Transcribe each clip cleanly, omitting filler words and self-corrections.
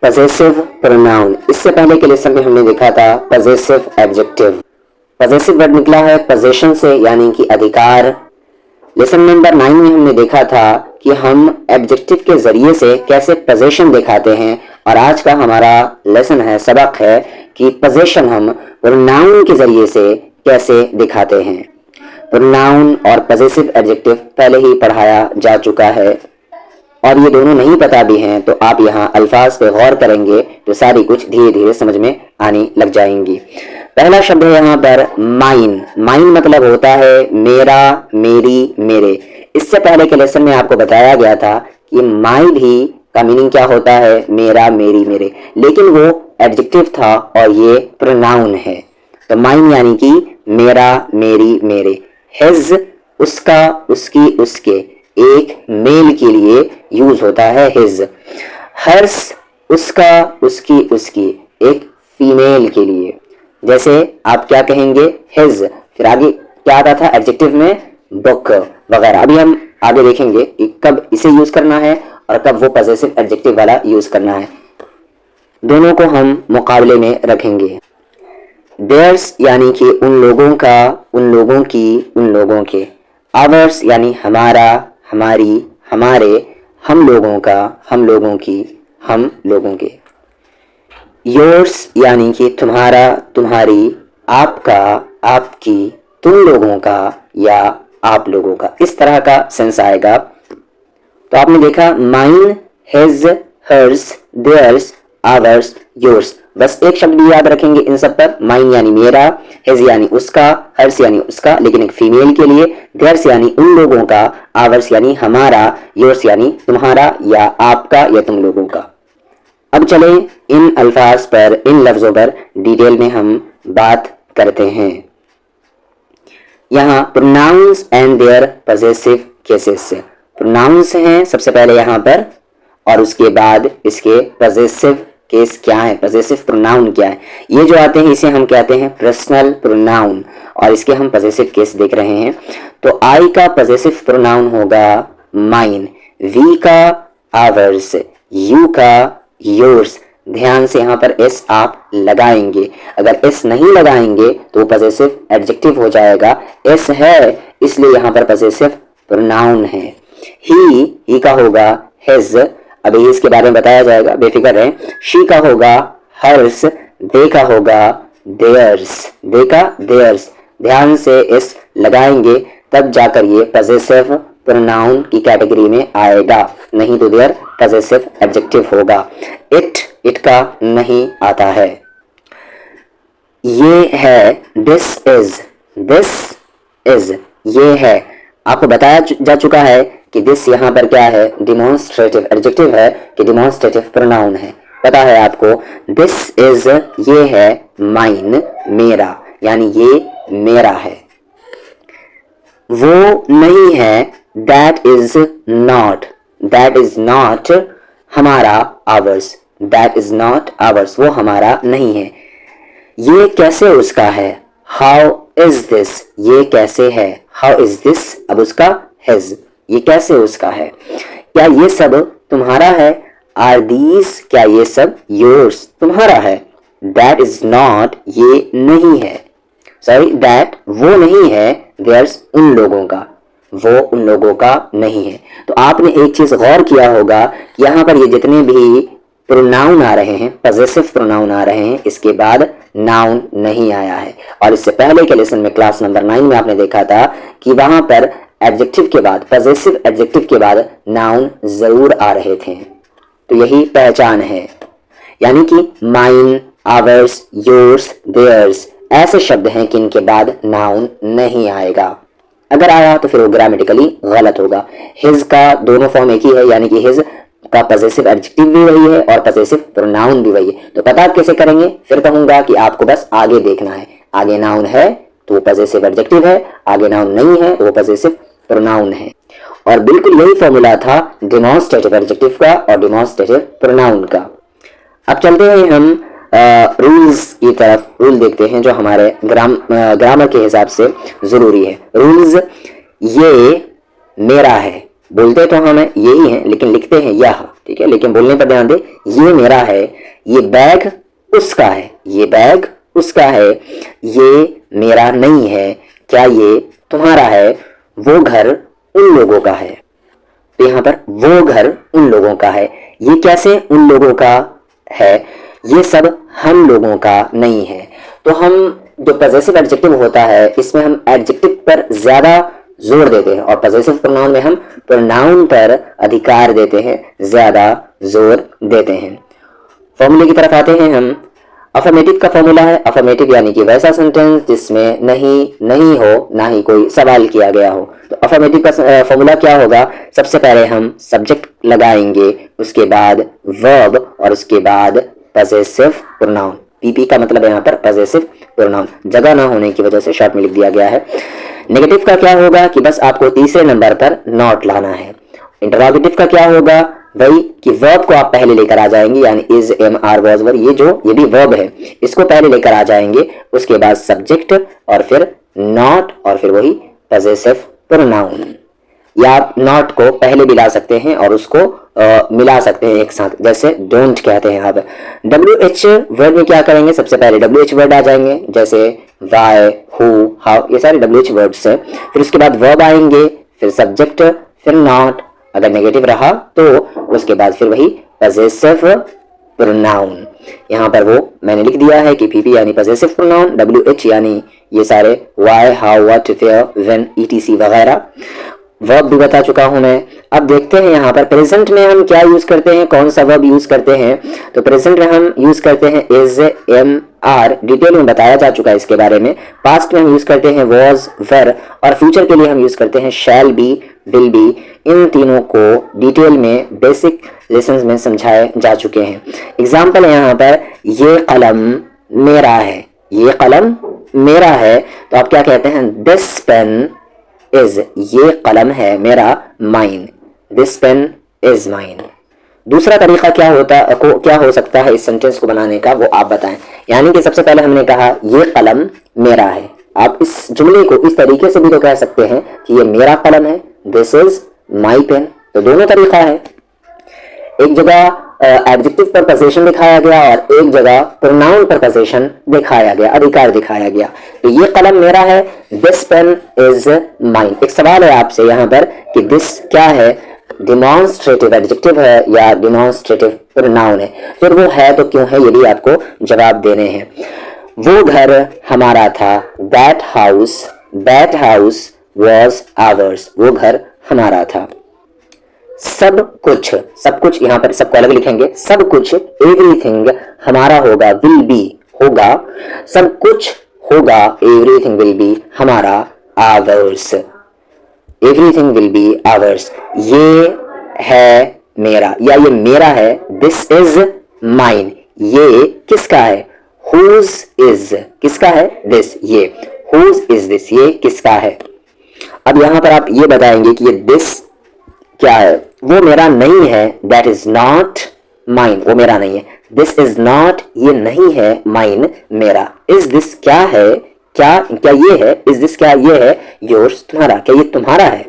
Possessive pronoun. इससे पहले के लेसन में हमने देखा था पजेसिव एडजेक्टिव। पजेसिव वर्ड निकला है पोजेशन से, यानी कि अधिकार। लेसन नंबर 9 में हमने देखा था कि हम एडजेक्टिव के जरिए से कैसे पोजेशन दिखाते हैं, और आज का हमारा लेसन है, सबक है कि पोजेशन हम प्रोनाउन के जरिए से कैसे दिखाते हैं। प्रोनाउन और पजेसिव एडजेक्टिव पहले ही पढ़ाया जा चुका है, और ये दोनों नहीं पता भी हैं तो आप यहाँ अल्फाज पे गौर करेंगे तो सारी कुछ धीरे धीरे समझ में आने लग जाएंगी। पहला शब्द है यहाँ पर माइन। माइन मतलब होता है मेरा, मेरी, मेरे। इससे पहले के लेसन में आपको बताया गया था कि माई भी का मीनिंग क्या होता है, मेरा, मेरी, मेरे, लेकिन वो एडजेक्टिव था और ये प्रोनाउन है। तो माइन यानी कि मेरा, मेरी, मेरे। हिज उसका, उसकी, उसके, एक मेल के लिए यूज होता है हिज। हर्स उसका, उसकी, उसकी, एक फीमेल के लिए। जैसे आप क्या कहेंगे, हिज, फिर आगे क्या आता था एडजेक्टिव में, बुक वगैरह। अभी हम आगे देखेंगे कि कब इसे यूज करना है और कब वो पजेसिव एडजेक्टिव वाला यूज करना है। दोनों को हम मुकाबले में रखेंगे। देयर्स यानी कि उन लोगों का, उन लोगों की, उन लोगों के। आवर्स यानी हमारा, हमारी, हमारे, हम लोगों का, हम लोगों की, हम लोगों के। योर्स यानी कि तुम्हारा, तुम्हारी, आपका, आपकी, तुम लोगों का या आप लोगों का। इस तरह का सेंस आएगा। तो आपने देखा mine, his, hers, theirs, ours, yours. बस एक शब्द भी याद रखेंगे इन सब पर। माइन यानी मेरा, हिज यानी उसका, हर्स यानी उसका लेकिन एक फीमेल के लिए, देयर्स यानी उन लोगों का, आवर्स यानी हमारा, योर्स यानी तुम्हारा या आपका या तुम लोगों का। अब चले इन अल्फाज पर, इन लफ्जों पर डिटेल में हम बात करते हैं। यहाँ pronouns and their possessive cases. Pronouns हैं सबसे पहले यहाँ पर, और उसके बाद इसके पजेसिव केस क्या है, पजेसिव प्रोनाउन क्या है। ये जो आते हैं इसे हम कहते हैं पर्सनल प्रोनाउन, और इसके हम पजेसिव केस देख रहे हैं। तो आई का पजेसिव प्रोनाउन होगा माइन, वी का आवर्स, यू का योर्स। ध्यान से यहाँ पर एस आप लगाएंगे, अगर एस नहीं लगाएंगे तो पजेसिव एडजेक्टिव हो जाएगा। एस है इसलिए यहाँ पर पजेसिव प्रोनाउन है। ही का होगा हिज, अभी इसके बारे में बताया जाएगा, बेफिक्र है। शी का होगा हर्स, दे का होगा देयर्स, दे का देयर्स। ध्यान से एस लगाएंगे तब जाकर ये पजेसिव प्रोनाउन की कैटेगरी में आएगा, नहीं तो देयर पजेसिव एडजेक्टिव होगा। इट का नहीं आता है। ये है, दिस इज, ये है। आपको बताया जा चुका है कि दिस यहाँ पर क्या है, डिमॉन्स्ट्रेटिव एडजेक्टिव है कि डिमॉन्स्ट्रेटिव प्रोनाउन है। पता है आपको। दिस इज ये है, माइन मेरा, यानी ये मेरा है। वो नहीं है, दैट इज नॉट हमारा, hours, that is not hours, वो हमारा नहीं है। ये कैसे उसका है, हाउ इज दिस, ये कैसे है, हाउ इज दिस, अब उसका हिज, ये कैसे उसका है। क्या ये सब तुम्हारा है, आर दीज, क्या ये सब योर्स, तुम्हारा है। दैट इज नॉट, ये नहीं है, सॉरी दैट वो नहीं है, देयर्स उन लोगों का, वो उन लोगों का नहीं है। तो आपने एक चीज गौर किया होगा, यहाँ पर ये जितने भी प्रोनाउन आ रहे हैं, पजेसिव प्रोनाउन आ रहे हैं, इसके बाद नाउन नहीं आया है। और इससे पहले के लेसन में क्लास नंबर 9 में आपने देखा था कि वहां पर एडजेक्टिव के बाद, पजेसिव एडजेक्टिव के बाद नाउन जरूर आ रहे थे। तो यही पहचान है, यानी कि माइन, आवर्स, योर्स, देयर्स ऐसे शब्द हैं कि इनके बाद नाउन नहीं आएगा। अगर आया तो फिर वो ग्रामेटिकली गलत होगा। हिज का दोनों फॉर्म एक ही है, यानी कि हिज का पजेसिव एडजेक्टिव भी वही है और पजेसिव प्रोनाउन भी वही है। तो पता आप कैसे करेंगे, फिर कहूंगा कि आपको बस आगे देखना है। आगे नाउन है तो वो पजेसिव एडजेक्टिव है, आगे नाउन नहीं है तो वो पजेसिव प्रोनाउन है। और बिल्कुल यही फॉर्मूला था डिमॉन्स्ट्रेटिव एडजेक्टिव का और डिमॉन्स्ट्रेटिव प्रोनाउन का। अब चलते हैं हम रूल्स की तरफ। रूल देखते हैं जो हमारे ग्रामर के हिसाब से जरूरी है। रूल्स, ये मेरा है, बोलते तो हम यही हैं लेकिन लिखते हैं यह, ठीक है, लेकिन बोलने पर ध्यान दे, ये मेरा है, ये बैग उसका है, ये बैग उसका है, ये मेरा नहीं है, क्या ये तुम्हारा है, वो घर उन लोगों का है। तो यहाँ पर वो घर उन लोगों का है, ये कैसे उन लोगों का है, ये सब हम लोगों का नहीं है। तो हम जो पजेसिव एडजेक्टिव होता है इसमें हम एडजेक्टिव पर ज्यादा जोर देते हैं और पजेसिव प्रोनाउन में हम प्रोनाउन पर अधिकार देते हैं, ज्यादा जोर देते हैं। फॉर्मूले की तरफ आते हैं हम। अफर्मेटिव का फॉर्मूला है, अफर्मेटिव यानी कि वैसा सेंटेंस जिसमें नहीं नहीं हो, ना ही कोई सवाल किया गया हो। तो अफर्मेटिव का फॉर्मूला क्या होगा, सबसे पहले हम सब्जेक्ट लगाएंगे, उसके बाद वर्ब और उसके बाद पजेसिव प्रोनाउन। पीपी का मतलब यहाँ पर पजेसिव प्रोनाउन, जगह ना होने की वजह से शॉर्ट में लिख दिया गया है। नेगेटिव का क्या होगा कि बस आपको तीसरे नंबर पर नॉट लाना है। इंटरोगेटिव का क्या होगा, वही कि वर्ब को आप पहले लेकर आ जाएंगे, यानी इज, एम, आर, वाज, वर, ये भी वर्ब है, इसको पहले लेकर आ जाएंगे, उसके बाद सब्जेक्ट और फिर नॉट और फिर वही पजेसिव प्रोनाउन। या आप नॉट को पहले भी ला सकते हैं और उसको मिला सकते हैं एक साथ, जैसे डोंट कहते हैं। आप WH वर्ड में क्या करेंगे, सबसे पहले WH वर्ड आ जाएंगे, जैसे वाई, हु, हाउ, ये सारे WH वर्ड्स हैं। फिर उसके बाद वर्ब आएंगे, फिर सब्जेक्ट, फिर नॉट, अगर नेगेटिव रहा तो उसके बाद फिर वही पजेसिव प्रोनाउन। यहाँ पर वो मैंने लिख दिया है कि PP यानी पजेसिव प्रोनाउन, WH यानी ये सारे why, how, what, where, when, ETC वगैरह। वर्ब भी बता चुका हूं मैं। अब देखते हैं यहाँ पर प्रेजेंट में हम क्या यूज करते हैं, कौन सा वर्ब यूज करते हैं। तो प्रेजेंट में हम यूज करते हैं इज, एम, आर, डिटेल में बताया जा चुका है इसके बारे में। पास्ट में हम यूज करते हैं वॉज, वर, और फ्यूचर के लिए हम यूज करते हैं शैल बी, विल बी। इन तीनों को डिटेल में बेसिक लेसन्स में समझाए जा चुके हैं। एग्जाम्पल है यहाँ पर, ये कलम मेरा है, ये कलम मेरा है, तो आप क्या कहते हैं, दिस पेन इज, ये कलम है मेरा, mine, this pen is mine. दूसरा तरीका क्या हो सकता है इस सेंटेंस को बनाने का, वो आप बताएं। यानी कि सबसे पहले हमने कहा ये कलम मेरा है, आप इस जुमले को इस तरीके से भी तो कह सकते हैं कि ये मेरा कलम है, दिस इज माई पेन। तो दोनों तरीका है, एक जगह एडजेक्टिव पर पोजीशन दिखाया गया और एक जगह प्रोनाउन पर पोजीशन दिखाया गया, अधिकार दिखाया गया। तो ये कलम मेरा है, दिस पेन इज माइन। एक सवाल है आपसे यहाँ पर कि दिस क्या है, डिमॉन्स्ट्रेटिव एडजेक्टिव है या डिमॉन्स्ट्रेटिव प्रोनाउन है, फिर वो है तो क्यों है, ये भी आपको जवाब देने हैं। वो घर हमारा था, दैट हाउस वॉज आवर्स, वो घर हमारा था। सब कुछ यहाँ पर सबको अलग लिखेंगे, सब कुछ, एवरीथिंग हमारा होगा, विल बी होगा, सब कुछ होगा, एवरीथिंग विल बी हमारा, hours, everything will be hours. ये है मेरा या ये मेरा है, दिस इज माइन, ये किसका है, हुज इज, किसका है, दिस, ये हुज इज दिस, ये किसका है। अब यहां पर आप ये बताएंगे कि ये दिस क्या है, वो मेरा नहीं है, दैट इज नॉट माइन, वो मेरा नहीं है, दिस इज नॉट, ये नहीं है, माइन, मेरा। इज दिस क्या है, क्या ये है, इज दिस क्या ये है, योर्स तुम्हारा, क्या ये तुम्हारा है।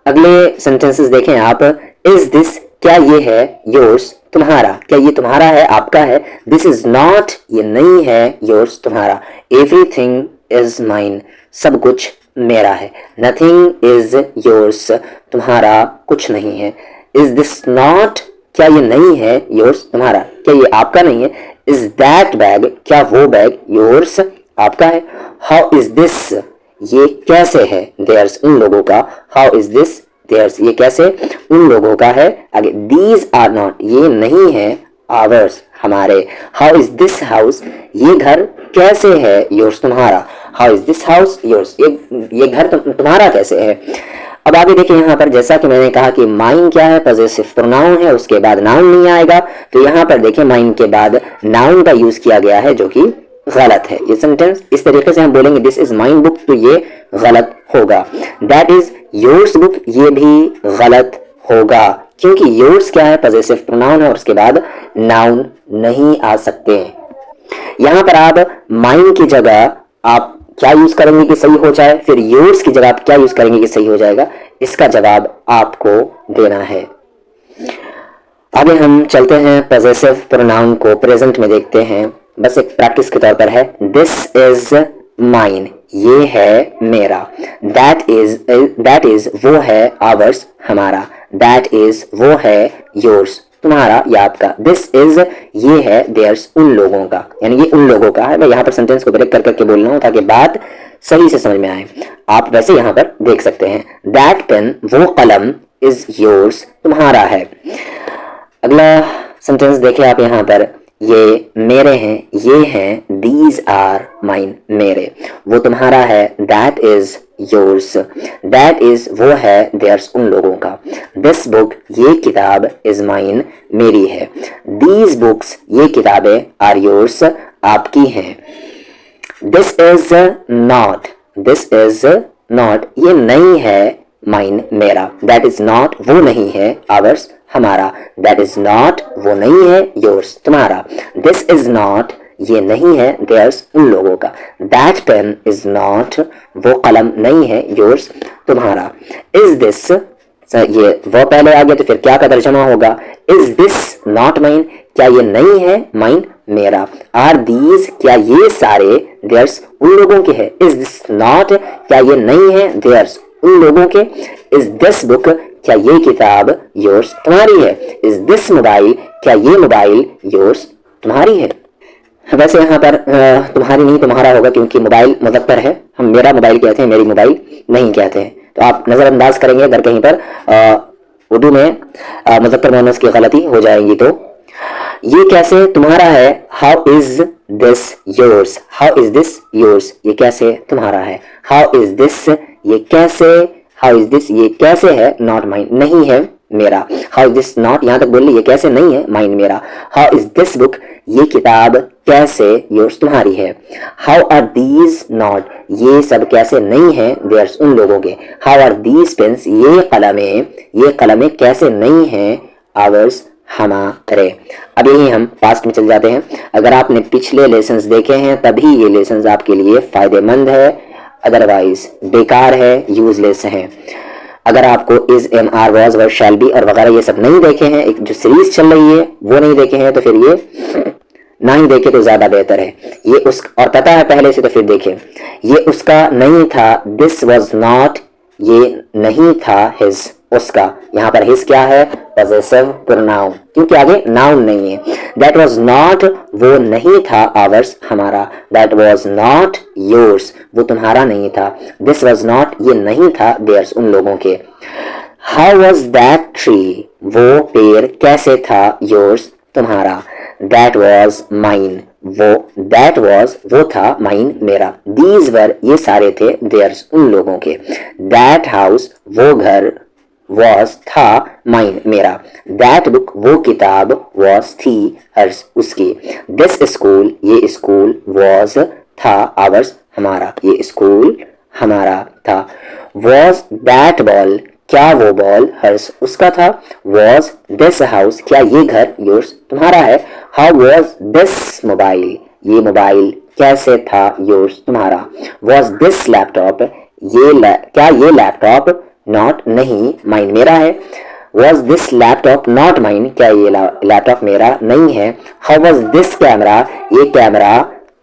अगले सेंटेंसेस देखें आप, इज दिस क्या ये है, योर्स तुम्हारा, क्या ये तुम्हारा है, आपका है। दिस इज नॉट, ये नहीं है, योर्स तुम्हारा। एवरीथिंग इज माइन, सब कुछ मेरा है। नथिंग इज योर्स, तुम्हारा कुछ नहीं है। इज दिस नॉट, क्या ये नहीं है, योर्स तुम्हारा, क्या ये आपका नहीं है। इज दैट बैग, क्या वो बैग योर्स आपका है। हाउ इज दिस, ये कैसे है, देयर्स उन लोगों का। हाउ इज दिस देयर्स, ये कैसे उन लोगों का है। आगे दीज आर नॉट, ये नहीं है, आवर्स हमारे। हाउ इज दिस हाउस, ये घर कैसे है, योर्स तुम्हारा। How is this house yours, ये घर तुम्हारा कैसे है। अब आगे देखिए यहाँ पर, जैसा कि मैंने कहा कि माइन क्या है, पजेसिव प्रोनाउन है, उसके बाद नाउन नहीं आएगा। तो यहाँ पर देखिए माइन के बाद नाउन का यूज किया गया है, जो कि गलत है। ये सेंटेंस इस तरीके से हम बोलेंगे, दिस इज माइन बुक, तो ये गलत होगा। दैट इज योर्स बुक, ये भी गलत होगा, क्योंकि योर्स क्या है, पजेसिव प्रोनाउन है और उसके बाद नाउन नहीं आ सकते। यहाँ पर आप माइन की जगह आप क्या यूज करेंगे कि सही हो जाए, फिर योर्स की जगह आप क्या यूज करेंगे कि सही हो जाएगा, इसका जवाब आपको देना है। आगे हम चलते हैं पजेसिव प्रोनाउन को प्रेजेंट में देखते हैं, बस एक प्रैक्टिस के तौर पर है। दिस इज माइन, ये है मेरा। दैट इज वो है, आवर्स हमारा। दैट इज वो है, योर्स तुम्हारा या आपका। दिस इज ये है, देयर्स उन लोगों का, यानी ये उन लोगों का है। मैं यहाँ पर सेंटेंस को ब्रेक कर करके बोल रहा हूँ ताकि बात सही से समझ में आए। आप वैसे यहाँ पर देख सकते हैं, दैट पेन वो कलम इज योर्स तुम्हारा है। अगला सेंटेंस देखें आप यहाँ पर, ये मेरे हैं, ये हैं, दीज आर माइन मेरे, वो तुम्हारा है, that is yours, that is वो है, देयर्स उन लोगों का। दिस बुक ये किताब इज माइन मेरी है। दीज बुक्स ये किताबें आर योर्स आपकी हैं। This is not, this is not ये नहीं है, माइन मेरा। दैट इज नॉट वो नहीं है, आवर्स हमारा। दैट इज नॉट वो नहीं है, योर्स तुम्हारा। दिस इज नॉट ये नहीं है, देयर्स उन लोगों का। दैट पेन इज नॉट वो कलम नहीं है, योर्स तुम्हारा। इज दिस ये वो पहले आ गया तो फिर क्या का तर्जमा होगा, इज दिस नॉट माइन क्या ये नहीं है, माइन मेरा। आर दीज क्या ये सारे, देयर्स उन लोगों के है। इज दिस नॉट क्या ये नहीं है, देयर्स उन लोगों के। इज दिस बुक क्या ये किताब, योर्स तुम्हारी है। इज दिस मोबाइल क्या ये मोबाइल, योर्स तुम्हारी है। वैसे यहाँ पर तुम्हारी नहीं तुम्हारा होगा क्योंकि मोबाइल मुज़क्कर है, हम मेरा मोबाइल कहते हैं, मेरी मोबाइल नहीं कहते हैं। तो आप नज़रअंदाज करेंगे अगर कहीं पर उर्दू में मुज़क्कर मुअन्नस की गलती हो जाएगी। तो ये कैसे तुम्हारा है, how is this yours, how is this yours ये कैसे तुम्हारा है। हाउ इज दिस ये कैसे, हाउ इज दिस ये कैसे है, नॉट माइन नहीं है मेरा। हाउ इज दिस नॉट यहाँ तक बोल ली, ये कैसे नहीं है, माइन मेरा। हाउ इज दिस बुक ये किताब कैसे, योर्स तुम्हारी है। हाउ आर दीज नॉट ये सब कैसे नहीं है, देयर्स उन लोगों के। हाउ आर दीज पेन्स ये कलमें कैसे नहीं है, आवर्स हमारे। अब यही हम पास्ट में चल जाते हैं। अगर आपने पिछले लेसन्स देखे हैं तभी ये लेसन्स आपके लिए फायदेमंद है, अदरवाइज बेकार है, यूजलेस है। अगर आपको is, am, are, was, were, shall be और वगैरह ये सब नहीं देखे हैं, एक जो सीरीज चल रही है वो नहीं देखे हैं, तो फिर ये ना ही देखे तो ज्यादा बेहतर है। ये उस और पता है पहले से तो फिर देखें। ये उसका नहीं था, दिस वॉज नॉट ये नहीं था, हिज उसका। यहाँ पर हिज क्या है, पजेसिव प्रोनाउन, क्योंकि आगे नाउन नहीं है। दैट वॉज नॉट वो नहीं था, आवर्स हमारा। दैट वॉज नॉट योर्स वो तुम्हारा नहीं था। दिस वॉज नॉट ये नहीं था, देयर्स उन लोगों के। हाउ वॉज दैट ट्री वो पेड़ कैसे था, योर्स तुम्हारा। That was mine that was वो था, माइन मेरा। दीज वर ये सारे थे, देयर्स उन लोगों के। दैट हाउस वो घर, वॉज था, माइन मेरा। दैट बुक वो किताब, वॉज थी, हर्स उसकी। दिस स्कूल ये स्कूल, वॉज था, आवर्स हमारा। ये स्कूल हमारा था। वॉज दैट बॉल क्या वो बॉल, हर्स उसका था। वॉज दिस हाउस क्या ये घर, योर्स तुम्हारा है। हाउ वॉज दिस मोबाइल ये मोबाइल कैसे था, योर्स तुम्हारा। वॉज दिस लैपटॉप क्या ये लैपटॉप, नॉट नहीं, माइन मेरा है। Was this laptop not mine क्या ये लैपटॉप मेरा नहीं है। हाउ वॉज दिस कैमरा ये कैमरा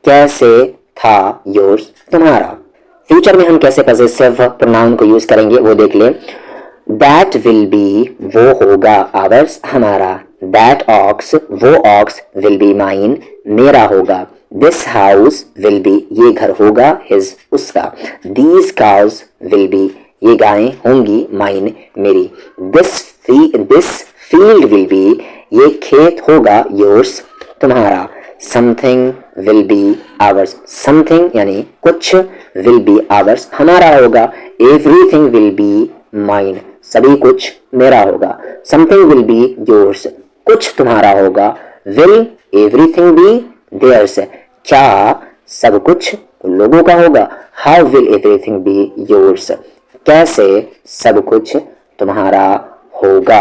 कैसे था, योर्स तुम्हारा। फ्यूचर में हम कैसे पजेसिव प्रोनाउन को यूज करेंगे वो देख ले। दैट विल बी वो होगा, आवर्स हमारा। दैट ऑक्स वो ऑक्स विल बी माइन मेरा होगा। दिस हाउस विल बी ये घर होगा, हिज उसका। दीज काउज विल बी ये गायें होंगी, माइन मेरी। दिस फील्ड विल बी ये खेत होगा, योर्स तुम्हारा। Something will be hours something यानी कुछ, विल बी आवर्स हमारा होगा। एवरीथिंग विल बी माइन सभी कुछ मेरा होगा। समथिंग विल बी योर्स कुछ तुम्हारा होगा। विल एवरीथिंग बी देयर्स क्या सब कुछ उन लोगों का होगा। How will everything be yours कैसे सब कुछ तुम्हारा होगा।